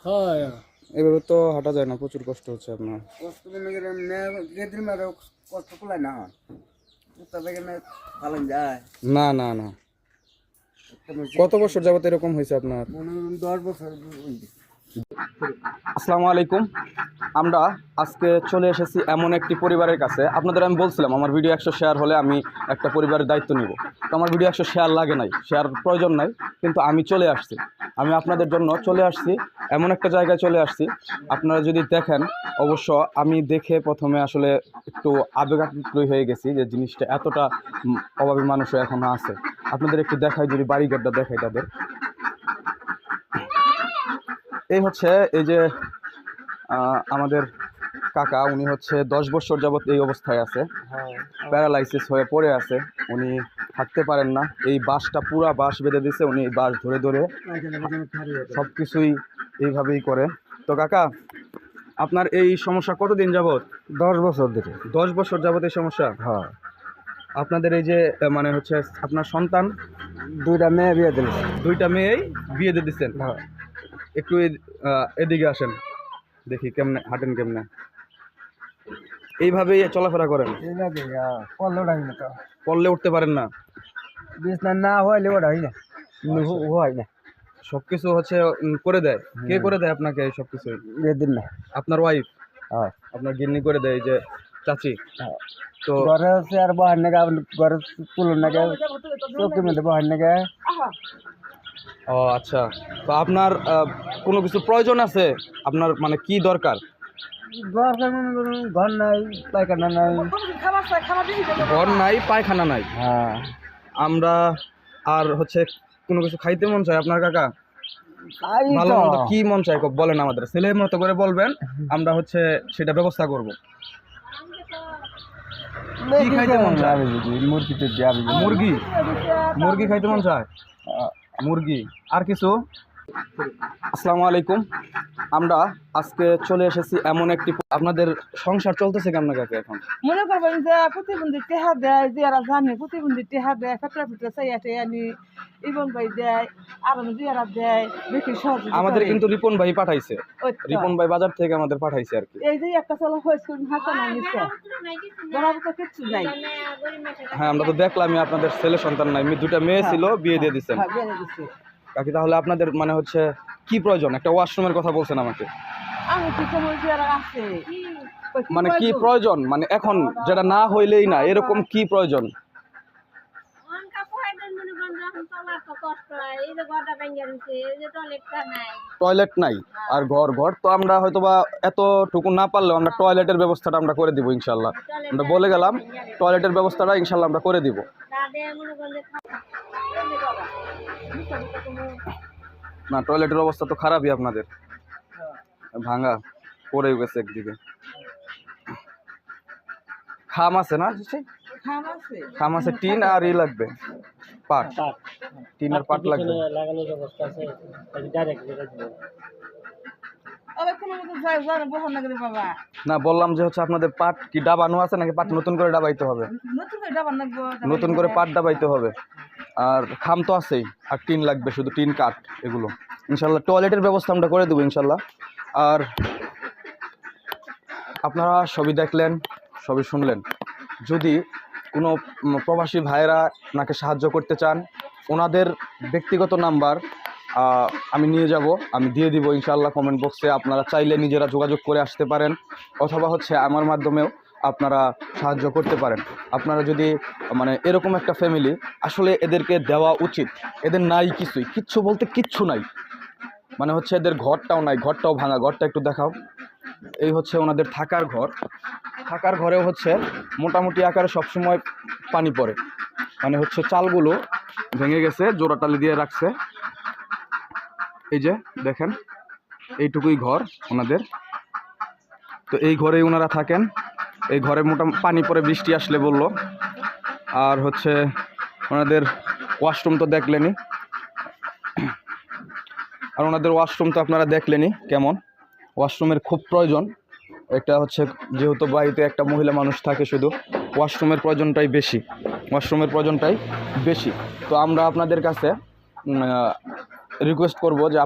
হয় এভাবে তো হাঁটা যায় না, প্রচুর কষ্ট হচ্ছে আপনার। কষ্ট করে গেদির মারে কষ্ট করলাই না উত্তর থেকে পালন যায় না না না, কত বছর যাবত এরকম হয়েছে আপনার? 10 বছর আসসালামু আলাইকুম। আমরা আজকে চলে এসেছি এমন একটি পরিবারের কাছে। আপনাদের আমি বলছিলাম আমার ভিডিও 100 শেয়ার হলে আমি একটা পরিবারের দায়িত্ব নিব। তো আমার ভিডিও 100 শেয়ার লাগে নাই, শেয়ার প্রয়োজন নাই, কিন্তু আমি চলে আসছি, আমি আপনাদের জন্য চলে আসছি, এমন একটা জায়গায় চলে আসছি। আপনারা যদি দেখেন, অবশ্য আমি দেখে প্রথমে আসলে একটু আবেগাপ্লুত হয়ে গেছি যে জিনিসটা এতটা অভাবী মানুষও এখনও আছে। আপনাদের একটু দেখাই, যদি বাড়িঘরটা দেখাই তাদের। এই হচ্ছে এই যে আমাদের কাকা, উনি হচ্ছে 10 বছর যাবত এই অবস্থায় আছে, প্যারালাইসিস হয়ে পড়ে আছে। উনি থাকতে পারেন না, এই বাঁশটা পুরা বাঁশ বেঁধে দিছে, উনি এই বাঁশ ধরে ধরে সব কিছুই এইভাবেই করে। তো কাকা, আপনার এই সমস্যা কতদিন যাবত? 10 বছর ধরে 10 বছর যাবত এই সমস্যা? হ্যাঁ আপনাদের এই যে মানে হচ্ছে আপনার সন্তান? 2টা মেয়ে বিয়ে দিল। 2টা মেয়েই বিয়ে দিয়ে দিচ্ছেন? হ্যাঁ একটু এদিকে আসেন, দেখি কেমনে হাঁটেন, কেমনে এইভাবেই চলাফেরা করেন? পড়লে উঠতে পারেন না? বিছনা না হইলে ওটা হয় না, হয় না সবকিছু হচ্ছে করে দেয়? কে করে দেয় আপনাকে এই সবকিছু? গেদির না। আপনার ওয়াইফ? হ্যাঁ আপনার গিন্নি করে দেয়, এই যে চাচি? তো ঘরে হচ্ছে আর বহার নাকি ঘরে তুলুন নাকি চৌকির মধ্যে বহার নাকি। ও আচ্ছা, তো আপনার কোনো কিছু প্রয়োজন আছে? আপনার মানে কি দরকার? দরকার মনে করুন ঘর নাই, পায়খানা নাই। ঘর নাই, পায়খানা নাই। হ্যাঁ আমরা আর হচ্ছে কোনো কিছু খাইতে মন চায় আপনার কাকা? ভালো মন্দ কি মন চায় বলেন, আমাদের ছেলের মতো করে বলবেন, আমরা হচ্ছে সেটা ব্যবস্থা করব। কি খাইতে মন চায়? মুরগি? মুরগি খাইতে মন চায়? মুরগি। আর কিছু? আসসালামু আলাইকুম। আমরা আজকে চলে এসেছি এমন একটি, আপনাদের সংসার চলতেছে কেমন কাকে এখন? মনে করবেন যে প্রতিবন্ধী টেহা দেয়, যে এরা জানে প্রতিবন্ধী টেহা দেয়, ফেটরা ফেটরা চাইয়াটে আনি ইবন ভাই দেয়, আর যারা দেয় বেশি সহজ। আমাদের কিন্তু রিপন ভাই পাঠাইছে, রিপন ভাই বাজার থেকে আমাদের পাঠাইছে আর কি। এই যে একটা চলা হয়েছে হাসান নিচ্ছে, ধরার তো কিচ্ছু নাই। হ্যাঁ, আমরা তো দেখলামই আপনাদের ছেলে সন্তান নাই, 2টা মেয়ে ছিল, বিয়ে দিয়ে দিচ্ছেন। হ্যাঁ, বিয়ে দিচ্ছে। কাকি, তাহলে আপনাদের মানে হচ্ছে কি প্রয়োজন? একটা ওয়াশরুমের কথা বলছেন আমাকে। আমি কি সময় যে এরা আছে মানে কি প্রয়োজন, মানে এখন যেটা না হইলেই না, এরকম কি প্রয়োজন? টয়লেট নাই, আর ঘর ঘর তো আমরা হয়তোবা এতটুকু না পারলেও আমরা টয়লেটের ব্যবস্থাটা আমরা করে দিব ইনশাল্লাহ। আমরা বলে গেলাম টয়লেটের ব্যবস্থাটা ইনশাল্লাহ আমরা করে দিব। না, টয়লেটের অবস্থা তো খারাপই আপনাদের, ভাঙা পড়ে গেছে একদিকে। খাম আছে না? খাম আছে, টিন আর ই লাগবে, পাট, টিন আর পাট লাগবে। না, বললাম যে হচ্ছে আপনাদের পাট কি ডাবানো আছে নাকি পাট নতুন করে ডাবাইতে হবে? নতুন করে পাট ডাবাইতে হবে। আর খাম তো আছেই, আর টিন লাগবে, শুধু টিন কাঠ এগুলো। ইনশাল্লাহ টয়লেটের ব্যবস্থা আমরা করে দেবো ইনশাল্লাহ। আর আপনারা সবই দেখলেন, সবই শুনলেন। যদি কোনো প্রবাসী ভাইয়েরা ওনাকে সাহায্য করতে চান, ওনাদের ব্যক্তিগত নাম্বার আমি নিয়ে যাব, আমি দিয়ে দিব ইনশাআল্লাহ কমেন্ট বক্সে। আপনারা চাইলে নিজেরা যোগাযোগ করে আসতে পারেন, অথবা হচ্ছে আমার মাধ্যমেও আপনারা সাহায্য করতে পারেন। আপনারা যদি মানে এরকম একটা ফ্যামিলি, আসলে এদেরকে দেওয়া উচিত। এদের নাই কিছুই, কিচ্ছু বলতে কিচ্ছু নাই, মানে হচ্ছে এদের ঘরটাও নাই, ঘরটাও ভাঙা। ঘরটা একটু দেখাও। এই হচ্ছে ওনাদের থাকার ঘর। থাকার ঘরেও হচ্ছে মোটামুটি আকারে সবসময় পানি পড়ে, মানে হচ্ছে চালগুলো ভেঙে গেছে, জোড়াটালি দিয়ে রাখছে। এই যে দেখেন, এইটুকুই ঘর ওনাদের। তো এই ঘরেই ওনারা থাকেন। এই ঘরে মোটামুটি পানি পড়ে, বৃষ্টি আসলে বললো। আর হচ্ছে ওনাদের ওয়াশরুম তো দেখলেনি, আর ওনাদের ওয়াশরুম তো আপনারা দেখলেনি কেমন। ওয়াশরুমের খুব প্রয়োজন। এটা হচ্ছে যেহেতু বাড়িতে একটা মহিলা মানুষ থাকে, শুধু ওয়াশরুমের প্রয়োজনটাই বেশি। তো আমরা আপনাদের কাছে রিকোয়েস্ট করব যে